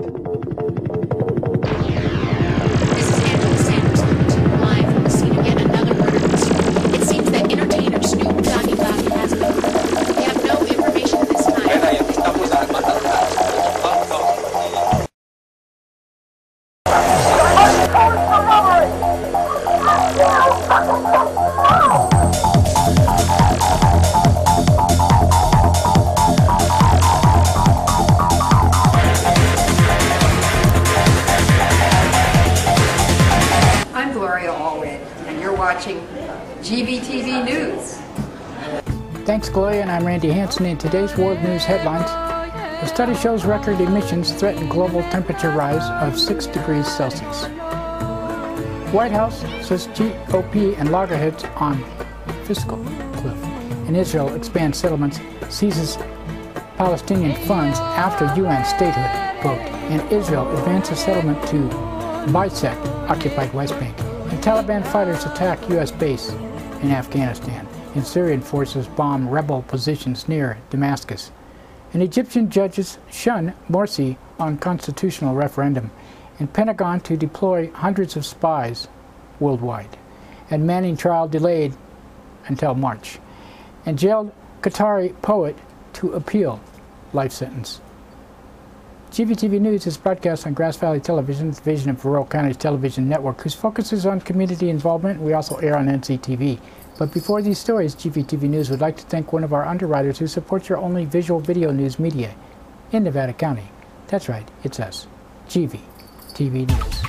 Live from the scene of yet another murder mystery. It seems that entertainer Snoop Doggy Dogg has been murdered. We have no information at this time. Watching GVTV News. Thanks, Gloria, and I'm Randy Hansen. In today's world news headlines, a study shows record emissions threaten global temperature rise of 6 degrees Celsius. White House says GOP and loggerheads on fiscal cliff. And Israel expands settlements, seizes Palestinian funds after UN statehood vote. And Israel advances settlement to bisect occupied West Bank. And Taliban fighters attack U.S. base in Afghanistan. And Syrian forces bomb rebel positions near Damascus. And Egyptian judges shun Morsi on constitutional referendum. And Pentagon to deploy hundreds of spies worldwide. And Manning trial delayed until March. And jailed Qatari poet to appeal life sentence. GVTV News is broadcast on Grass Valley Television, the division of Rural County's television network, whose focus is on community involvement. We also air on NCTV. But before these stories, GVTV News would like to thank one of our underwriters who supports your only visual video news media in Nevada County. That's right, it's us, GVTV News.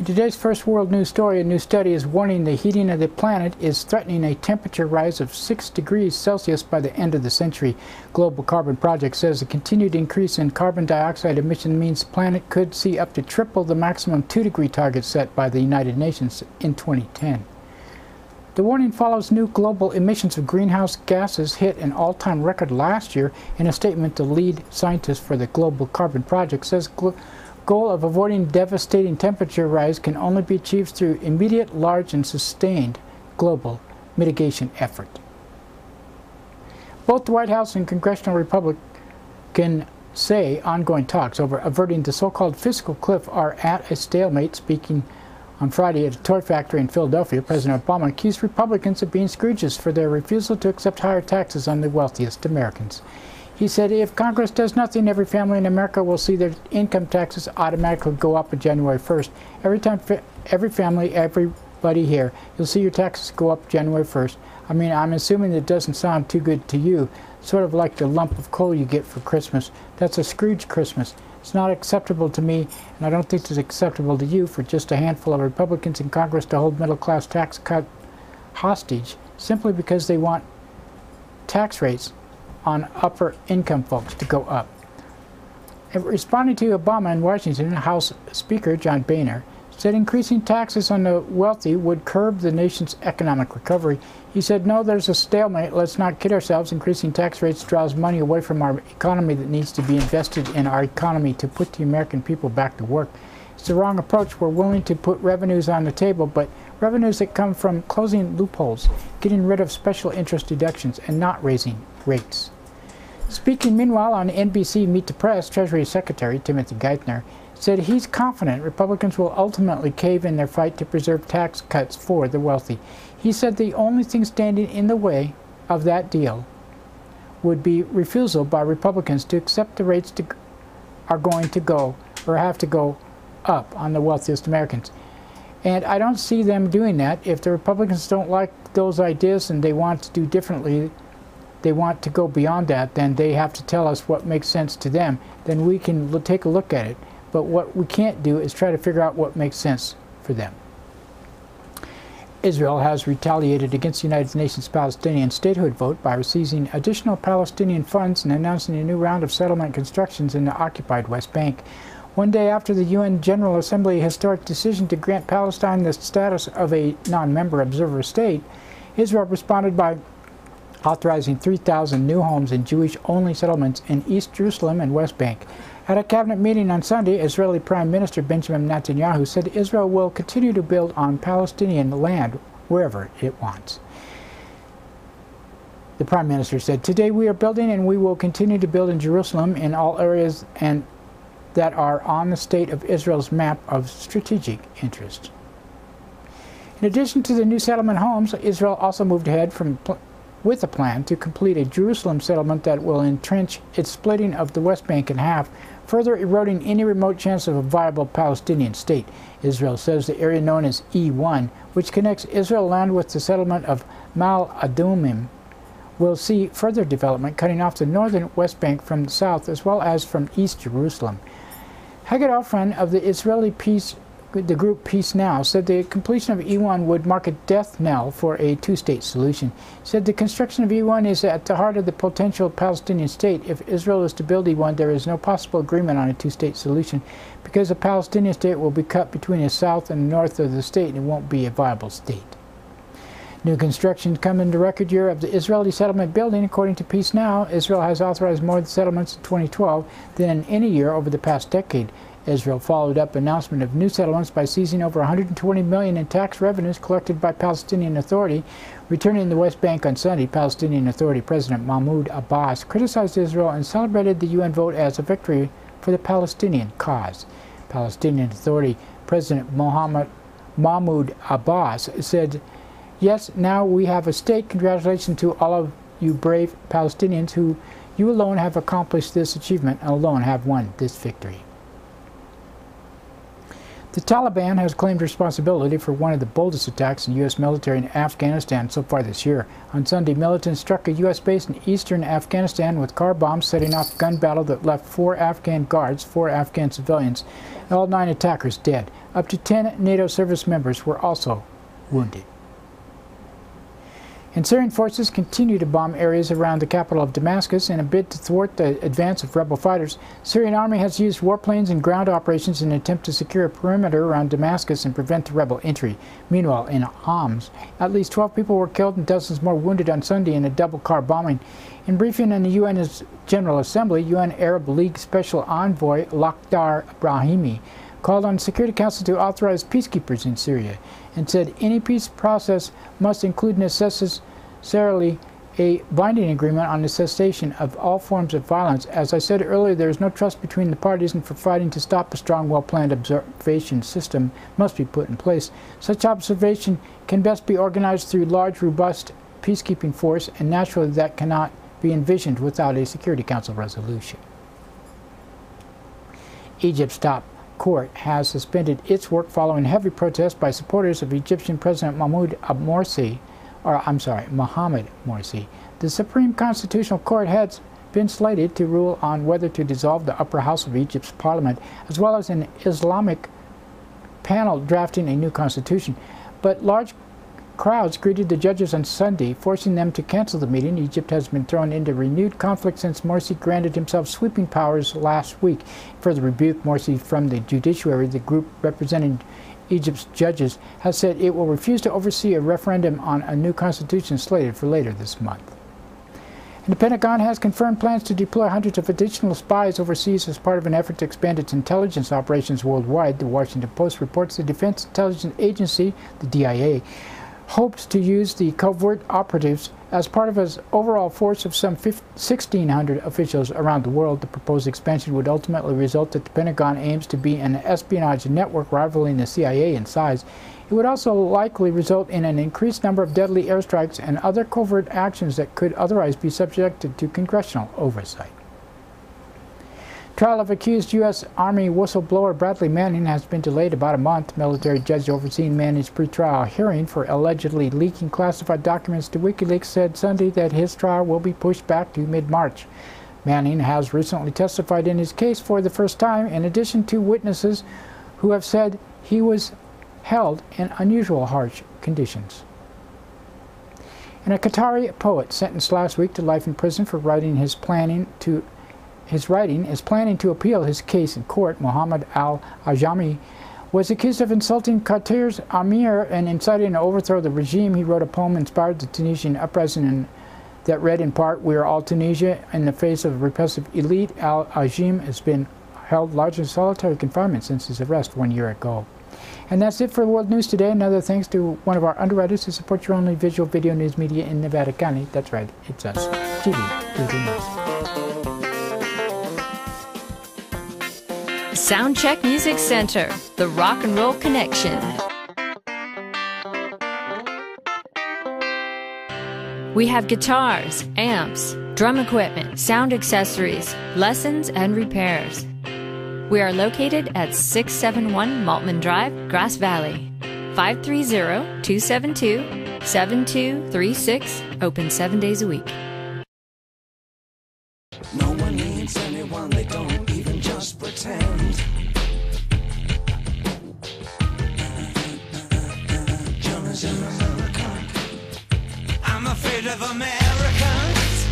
Today's first world news story, a new study is warning the heating of the planet is threatening a temperature rise of 6 degrees Celsius by the end of the century. Global Carbon Project says a continued increase in carbon dioxide emission means the planet could see up to triple the maximum 2-degree target set by the United Nations in 2010. The warning follows new global emissions of greenhouse gases hit an all-time record last year. In a statement, the lead scientist for the Global Carbon Project says goal of avoiding devastating temperature rise can only be achieved through immediate, large, and sustained global mitigation effort. Both the White House and congressional Republicans say ongoing talks over averting the so-called fiscal cliff are at a stalemate. Speaking on Friday at a toy factory in Philadelphia, President Obama accused Republicans of being Scrooges for their refusal to accept higher taxes on the wealthiest Americans. He said if Congress does nothing, every family in America will see their income taxes automatically go up on January 1st. Every family, everybody here, you'll see your taxes go up January 1st. I mean, I'm assuming it doesn't sound too good to you. Sort of like the lump of coal you get for Christmas. That's a Scrooge Christmas. It's not acceptable to me, and I don't think it's acceptable to you for just a handful of Republicans in Congress to hold middle-class tax cut hostage simply because they want tax rates on upper income folks to go up. Responding to Obama in Washington, House Speaker John Boehner said increasing taxes on the wealthy would curb the nation's economic recovery. He said, no, there's a stalemate. Let's not kid ourselves. Increasing tax rates draws money away from our economy that needs to be invested in our economy to put the American people back to work. It's the wrong approach. We're willing to put revenues on the table, but revenues that come from closing loopholes, getting rid of special interest deductions, and not raising rates. Speaking meanwhile on NBC Meet the Press, Treasury Secretary Timothy Geithner said he's confident Republicans will ultimately cave in their fight to preserve tax cuts for the wealthy. He said the only thing standing in the way of that deal would be refusal by Republicans to accept the rates are going to go or have to go up on the wealthiest Americans. And I don't see them doing that. If the Republicans don't like those ideas and they want to do differently, they want to go beyond that, then they have to tell us what makes sense to them. Then we can take a look at it. But what we can't do is try to figure out what makes sense for them. Israel has retaliated against the United Nations Palestinian statehood vote by seizing additional Palestinian funds and announcing a new round of settlement constructions in the occupied West Bank. One day after the UN General Assembly's historic decision to grant Palestine the status of a non-member observer state, Israel responded by authorizing 3,000 new homes in Jewish-only settlements in East Jerusalem and West Bank. At a cabinet meeting on Sunday, Israeli Prime Minister Benjamin Netanyahu said Israel will continue to build on Palestinian land wherever it wants. The Prime Minister said, "Today we are building and we will continue to build in Jerusalem in all areas and that are on the State of Israel's map of strategic interest." In addition to the new settlement homes, Israel also moved ahead with a plan to complete a Jerusalem settlement that will entrench its splitting of the West Bank in half, further eroding any remote chance of a viable Palestinian state. Israel says the area known as E1, which connects Israel land with the settlement of Mal Adumim, will see further development cutting off the northern West Bank from the south as well as from East Jerusalem. Hagid Ofran of the group Peace Now said the completion of E1 would mark a death knell for a two-state solution. He said the construction of E1 is at the heart of the potential Palestinian state. If Israel is to build E1, there is no possible agreement on a two-state solution because a Palestinian state will be cut between the south and the north of the state and it won't be a viable state. New construction come in the record year of the Israeli settlement building. According to Peace Now, Israel has authorized more settlements in 2012 than in any year over the past decade. Israel followed up announcement of new settlements by seizing over $120 million in tax revenues collected by Palestinian Authority. Returning the West Bank on Sunday, Palestinian Authority President Mahmoud Abbas criticized Israel and celebrated the UN vote as a victory for the Palestinian cause. Palestinian Authority President Mahmoud Abbas said, "Yes, now we have a state. Congratulations to all of you brave Palestinians who you alone have accomplished this achievement and alone have won this victory." The Taliban has claimed responsibility for one of the boldest attacks in U.S. military in Afghanistan so far this year. On Sunday, militants struck a U.S. base in eastern Afghanistan with car bombs, setting off a gun battle that left 4 Afghan guards, 4 Afghan civilians, and all 9 attackers dead. Up to 10 NATO service members were also wounded. And Syrian forces continue to bomb areas around the capital of Damascus in a bid to thwart the advance of rebel fighters. Syrian army has used warplanes and ground operations in an attempt to secure a perimeter around Damascus and prevent the rebel entry. Meanwhile, in Homs, at least 12 people were killed and dozens more wounded on Sunday in a double-car bombing. In briefing in the UN General Assembly, UN Arab League Special Envoy Lakhdar Brahimi called on the Security Council to authorize peacekeepers in Syria and said any peace process must include necessarily a binding agreement on the cessation of all forms of violence. As I said earlier, there is no trust between the parties, and for fighting to stop a strong, well-planned observation system must be put in place. Such observation can best be organized through large, robust peacekeeping force, and naturally that cannot be envisioned without a Security Council resolution. Egypt's top court has suspended its work following heavy protests by supporters of Egyptian President Mohamed Morsi. The Supreme Constitutional Court has been slated to rule on whether to dissolve the upper house of Egypt's parliament, as well as an Islamic panel drafting a new constitution. But large crowds greeted the judges on Sunday, forcing them to cancel the meeting. Egypt has been thrown into renewed conflict since Morsi granted himself sweeping powers last week. Further rebuke Morsi from the judiciary, the group representing Egypt's judges has said it will refuse to oversee a referendum on a new constitution slated for later this month. And the Pentagon has confirmed plans to deploy hundreds of additional spies overseas as part of an effort to expand its intelligence operations worldwide. The Washington Post reports the Defense Intelligence Agency, the DIA, hopes to use the covert operatives as part of its overall force of some 1,600 officials around the world. The proposed expansion would ultimately result that the Pentagon aims to be an espionage network rivaling the CIA in size. It would also likely result in an increased number of deadly airstrikes and other covert actions that could otherwise be subjected to congressional oversight. Trial of accused U.S. Army whistleblower Bradley Manning has been delayed about a month. Military judge overseeing Manning's pretrial hearing for allegedly leaking classified documents to WikiLeaks said Sunday that his trial will be pushed back to mid-March. Manning has recently testified in his case for the first time, in addition to witnesses who have said he was held in unusual harsh conditions. And a Qatari poet sentenced last week to life in prison for writing is planning to appeal his case in court. Mohammed al-Ajami was accused of insulting Qatar's Amir and inciting to overthrow the regime. He wrote a poem inspired the Tunisian uprising that read in part, "We are all Tunisia in the face of a repressive elite." Al-Ajim has been held largely in solitary confinement since his arrest 1 year ago. And that's it for World News Today. Another thanks to one of our underwriters who support your only visual video news media in Nevada County. That's right, it's us, GVTV News. Soundcheck Music Center, the rock and roll connection. We have guitars, amps, drum equipment, sound accessories, lessons, and repairs. We are located at 671 Maltman Drive, Grass Valley. 530-272-7236, open 7 days a week. No one needs anyone, they don't even just pretend. John is in America. I'm afraid of Americans.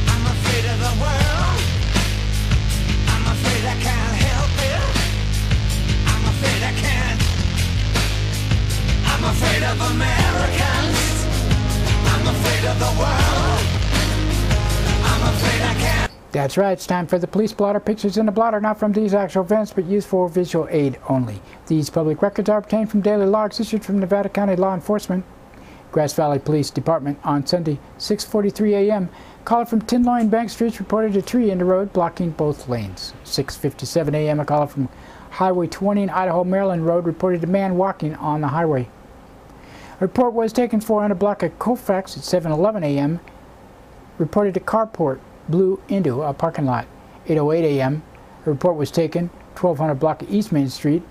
I'm afraid of the world. I'm afraid I can't help it. I'm afraid I can't. I'm afraid of Americans. I'm afraid of the world. I'm afraid I can't. That's right, it's time for the police blotter. Pictures in the blotter not from these actual events, but used for visual aid only. These public records are obtained from daily logs issued from Nevada County Law Enforcement. Grass Valley Police Department on Sunday, 6:43 a.m. Caller from Tinloy and Bank Streets reported a tree in the road blocking both lanes. 6:57 a.m. a caller from Highway 20 and Idaho Maryland Road reported a man walking on the highway. A report was taken 400 block of Colfax at 7:11 a.m. reported a carport blew into a parking lot. 8:08 a.m. a report was taken 1200 block of East Main Street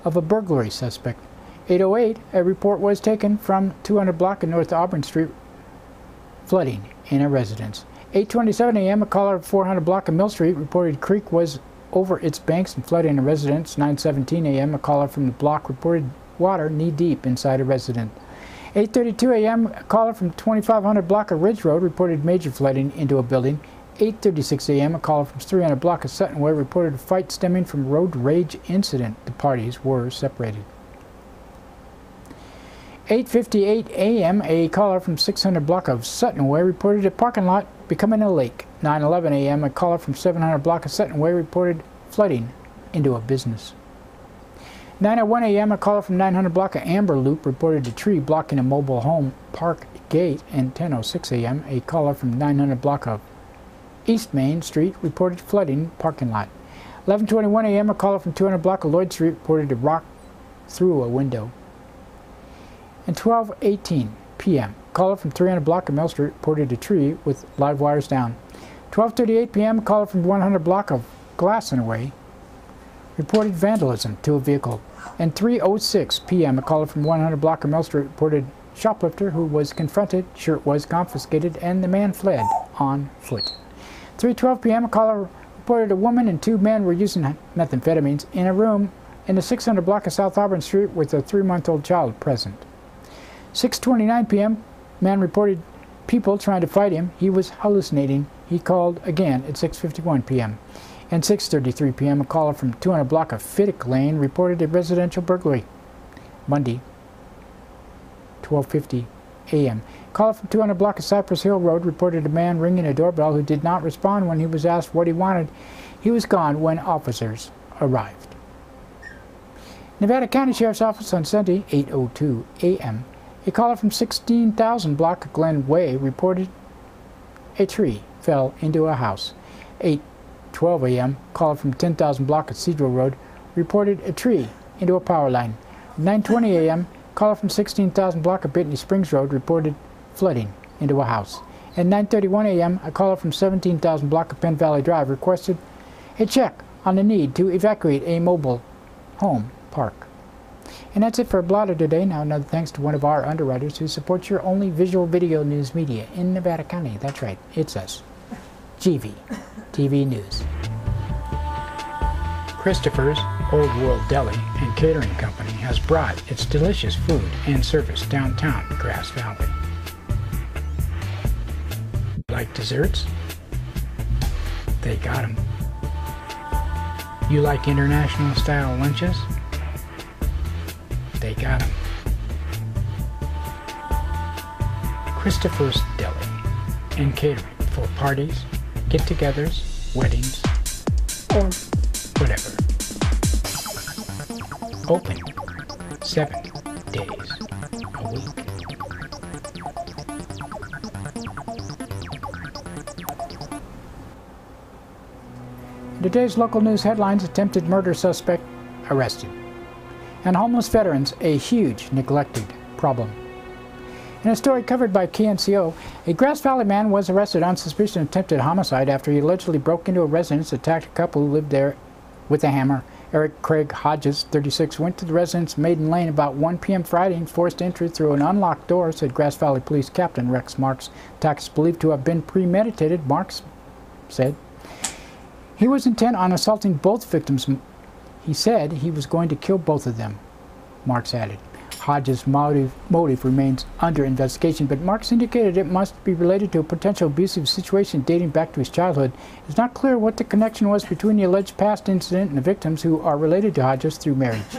of a burglary suspect. 8:08 a report was taken from 200 block of North Auburn Street flooding in a residence. 8:27 a.m. a caller of 400 block of Mill Street reported creek was over its banks and flooding in a residence. 9:17 a.m. a caller from the block reported water knee-deep inside a residence. 8:32 a.m. a caller from 2500 block of Ridge Road reported major flooding into a building. 8:36 a.m. a caller from 300 block of Sutton Way reported a fight stemming from road rage incident. The parties were separated. 8:58 a.m. a caller from 600 block of Sutton Way reported a parking lot becoming a lake. 9:11 a.m. a caller from 700 block of Sutton Way reported flooding into a business. 9:01 a.m. a caller from 900 block of Amber Loop reported a tree blocking a mobile home park gate. And 10:06 a.m. a caller from 900 block of East Main Street reported flooding parking lot. 11:21 a.m. a caller from 200 block of Lloyd Street reported a rock through a window. And 12:18 p.m. caller from 300 block of Mill Street reported a tree with live wires down. 12:38 p.m. a caller from 100 block of Glastonway reported vandalism to a vehicle. And 3:06 p.m. a caller from 100 block of Mill Street reported shoplifter who was confronted, shirt was confiscated, and the man fled on foot. 3:12 p.m. a caller reported a woman and two men were using methamphetamines in a room in the 600 block of South Auburn Street with a 3-month-old child present. 6:29 p.m. man reported people trying to fight him. He was hallucinating. He called again at 6:51 p.m. And 6:33 p.m. a caller from 200 block of Fittick Lane reported a residential burglary. Monday, 12:50 a.m. Caller from 200 block of Cypress Hill Road reported a man ringing a doorbell who did not respond when he was asked what he wanted. He was gone when officers arrived. Nevada County Sheriff's Office on Sunday, 8:02 a.m. A caller from 16,000 block of Glen Way reported a tree fell into a house. 8:12 a.m. Caller from 10,000 block of Cedral Road reported a tree into a power line. 9:20 a.m. Caller from 16,000 block of Brittany Springs Road reported flooding into a house. At 9:31 a.m. a caller from 17,000 block of Penn Valley Drive requested a check on the need to evacuate a mobile home park. And that's it for Blotter today. Now another thanks to one of our underwriters who supports your only visual video news media in Nevada County. That's right, it's us. GVTV News. Christopher's Old World Deli and Catering Company has brought its delicious food and service downtown Grass Valley. Like desserts? They got 'em. You like international style lunches? They got 'em. Christopher's Deli and Catering for parties, get-togethers, weddings, or whatever. Open 7 days a week. Today's local news headlines: attempted murder suspect arrested. And homeless veterans, a huge neglected problem. In a story covered by KNCO, a Grass Valley man was arrested on suspicion of attempted homicide after he allegedly broke into a residence, attacked a couple who lived there with a hammer. Eric Craig Hodges, 36, went to the residence Maiden Lane about 1 p.m. Friday and forced entry through an unlocked door, said Grass Valley Police Captain Rex Marks. Attack is believed to have been premeditated, Marks said. He was intent on assaulting both victims. He said he was going to kill both of them, Marks added. Hodges' motive remains under investigation, but Marks indicated it must be related to a potential abusive situation dating back to his childhood. It's not clear what the connection was between the alleged past incident and the victims, who are related to Hodges through marriage.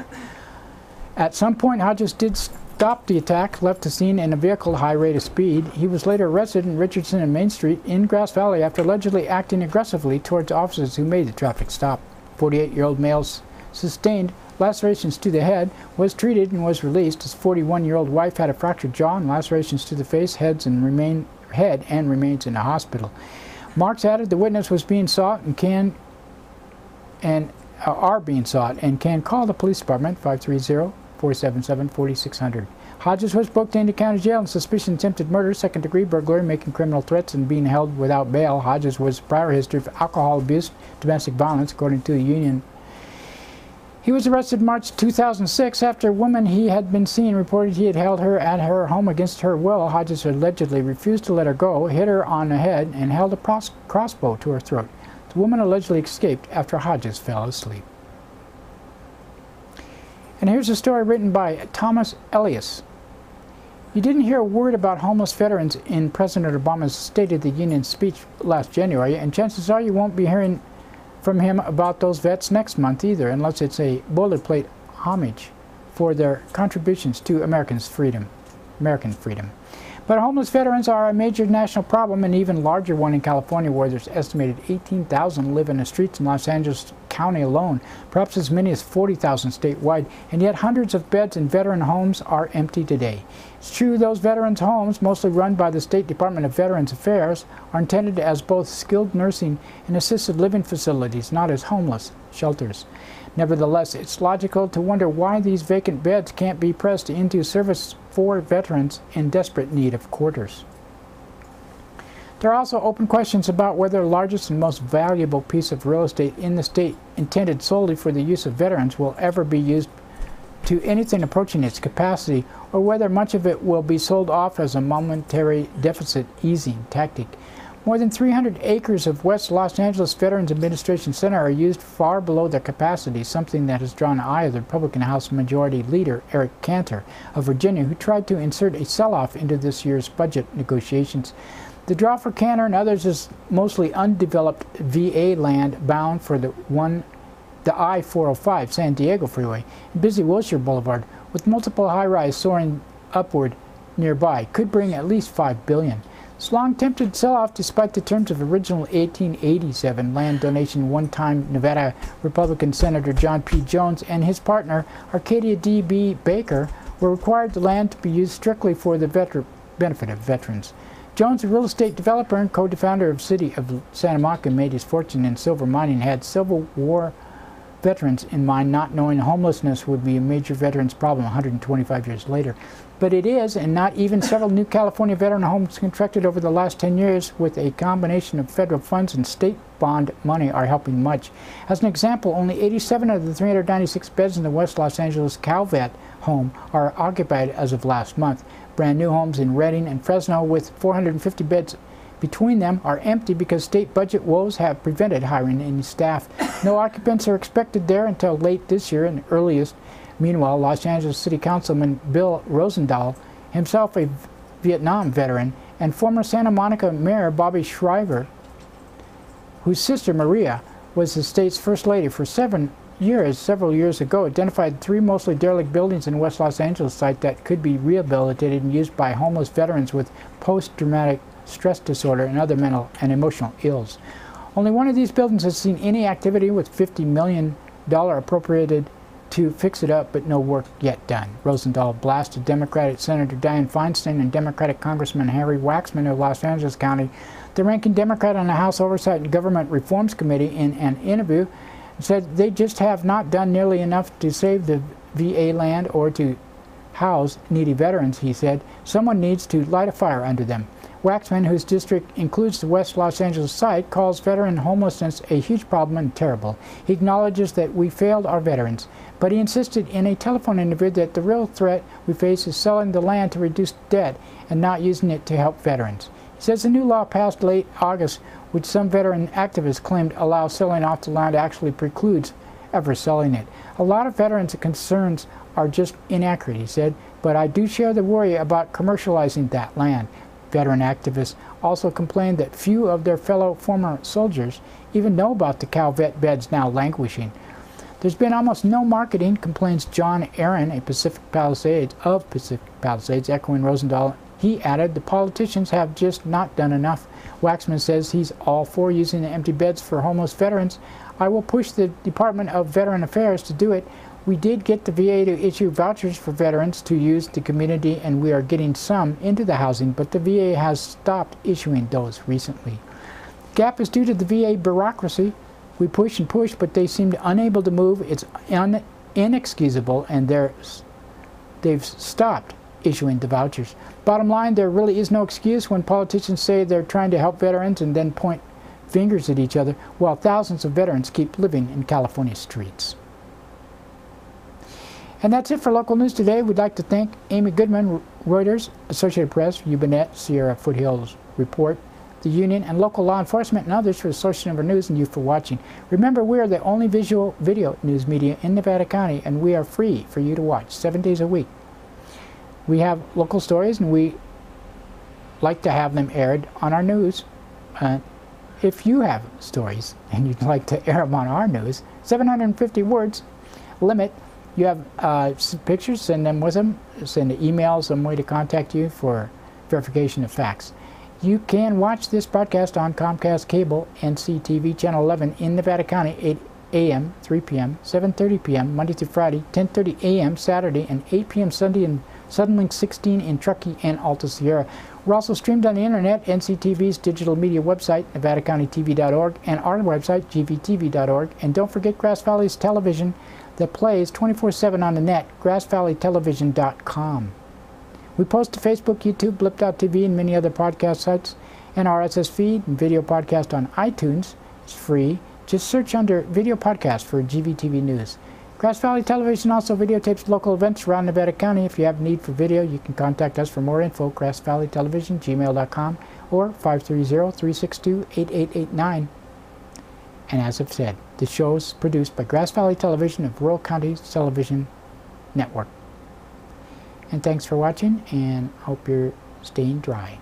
At some point, Hodges did stop the attack, left the scene in a vehicle at a high rate of speed. He was later arrested in Richardson and Main Street in Grass Valley after allegedly acting aggressively towards officers who made the traffic stop. 48-year-old male sustained lacerations to the head, was treated and was released. His 41-year-old wife had a fractured jaw and lacerations to the face, head, and remains in a hospital. Marks added the witness was being sought and are being sought and can call the police department 530-477-4600. Hodges was booked into county jail on suspicion of attempted murder, second-degree burglary, making criminal threats, and being held without bail. Hodges was a prior history of alcohol abuse, domestic violence, according to the union. He was arrested March 2006 after a woman he had been seeing reported he had held her at her home against her will. Hodges allegedly refused to let her go, hit her on the head, and held a crossbow to her throat. The woman allegedly escaped after Hodges fell asleep. And here's a story written by Thomas Elias. You didn't hear a word about homeless veterans in President Obama's State of the Union speech last January, and chances are you won't be hearing from him about those vets next month either, unless it's a boilerplate homage for their contributions to American freedom. But homeless veterans are a major national problem, an even larger one in California, where there's estimated 18,000 live in the streets in Los Angeles County alone, perhaps as many as 40,000 statewide, and yet hundreds of beds in veteran homes are empty today. It's true those veterans' homes, mostly run by the State Department of Veterans Affairs, are intended as both skilled nursing and assisted living facilities, not as homeless shelters. Nevertheless, it's logical to wonder why these vacant beds can't be pressed into service for veterans in desperate need of quarters. There are also open questions about whether the largest and most valuable piece of real estate in the state, intended solely for the use of veterans, will ever be used to anything approaching its capacity, or whether much of it will be sold off as a momentary deficit easing tactic. More than 300 acres of West Los Angeles Veterans Administration Center are used far below their capacity, something that has drawn the eye of the Republican House Majority Leader Eric Cantor of Virginia, who tried to insert a sell-off into this year's budget negotiations. The draw for Cantor and others is mostly undeveloped VA land bound for the I-405 San Diego Freeway and busy Wilshire Boulevard, with multiple high-rise soaring upward nearby, could bring at least $5 billion. This long-tempted sell-off, despite the terms of original 1887 land donation, one-time Nevada Republican Senator John P. Jones and his partner Arcadia D.B. Baker were required the land to be used strictly for the benefit of veterans. Jones, a real estate developer and co-founder of City of Santa Monica, made his fortune in silver mining, had Civil War veterans in mind, not knowing homelessness would be a major veterans problem 125 years later. But it is, and not even several new California veteran homes constructed over the last 10 years with a combination of federal funds and state bond money are helping much. As an example, only 87 of the 396 beds in the West Los Angeles Calvet home are occupied as of last month. Brand new homes in Redding and Fresno with 450 beds between them are empty because state budget woes have prevented hiring any staff. No occupants are expected there until late this year and earliest. Meanwhile, Los Angeles City Councilman Bill Rosendahl, himself a Vietnam veteran, and former Santa Monica Mayor Bobby Shriver, whose sister Maria was the state's first lady for several years ago, identified 3 mostly derelict buildings in West Los Angeles site that could be rehabilitated and used by homeless veterans with post-traumatic stress disorder and other mental and emotional ills. Only one of these buildings has seen any activity, with $50 million appropriated to fix it up, but no work yet done. Rosendahl blasted Democratic Senator Dianne Feinstein and Democratic Congressman Harry Waxman of Los Angeles County, the ranking Democrat on the House Oversight and Government Reforms Committee, in an interview, said they just have not done nearly enough to save the VA land or to house needy veterans, he said. Someone needs to light a fire under them. Waxman, whose district includes the West Los Angeles site, calls veteran homelessness a huge problem and terrible. He acknowledges that we failed our veterans, but he insisted in a telephone interview that the real threat we face is selling the land to reduce debt and not using it to help veterans. He says the new law passed late August, which some veteran activists claimed allows selling off the land, actually precludes ever selling it. A lot of veterans' concerns are just inaccurate, he said, but I do share the worry about commercializing that land. Veteran activists also complained that few of their fellow former soldiers even know about the Calvet beds now languishing. There's been almost no marketing, complains John Aaron, of Pacific Palisades, echoing Rosendahl. He added, the politicians have just not done enough. Waxman says he's all for using the empty beds for homeless veterans. I will push the Department of Veteran Affairs to do it. We did get the VA to issue vouchers for veterans to use the community, and we are getting some into the housing, but the VA has stopped issuing those recently. The gap is due to the VA bureaucracy. We push and push, but they seem unable to move. It's inexcusable, and they've stopped issuing the vouchers. Bottom line, there really is no excuse when politicians say they're trying to help veterans and then point fingers at each other, while thousands of veterans keep living in California streets. And that's it for local news today. We'd like to thank Amy Goodman, Reuters, Associated Press, Ubinet, Sierra Foothills Report, the Union, and local law enforcement and others for the Source Number News, and you for watching. Remember, we are the only video news media in Nevada County, and we are free for you to watch 7 days a week. We have local stories, and we like to have them aired on our news. If you have stories and you'd like to air them on our news, 750 words limit. You have pictures, send them with them. Send an email, some way to contact you for verification of facts. You can watch this broadcast on Comcast Cable, NCTV Channel 11 in Nevada County, 8 a.m., 3 p.m., 7:30 p.m., Monday through Friday, 10:30 a.m. Saturday, and 8 p.m. Sunday in Suddenlink 16 in Truckee and Alta Sierra. We're also streamed on the internet, NCTV's digital media website, NevadaCountyTV.org, and our website, GVTV.org. And don't forget Grass Valley's television that plays 24/7 on the net, grassvalleytelevision.com. We post to Facebook, YouTube, Blip.tv, and many other podcast sites. And our RSS feed and video podcast on iTunes is free. Just search under Video Podcast for GVTV News. Grass Valley Television also videotapes local events around Nevada County. If you have need for video, you can contact us for more info, grassvalleytelevision, gmail.com, or 530-362-8889. And as I've said, the show is produced by Grass Valley Television of Rural Counties Television Network. And thanks for watching, and hope you're staying dry.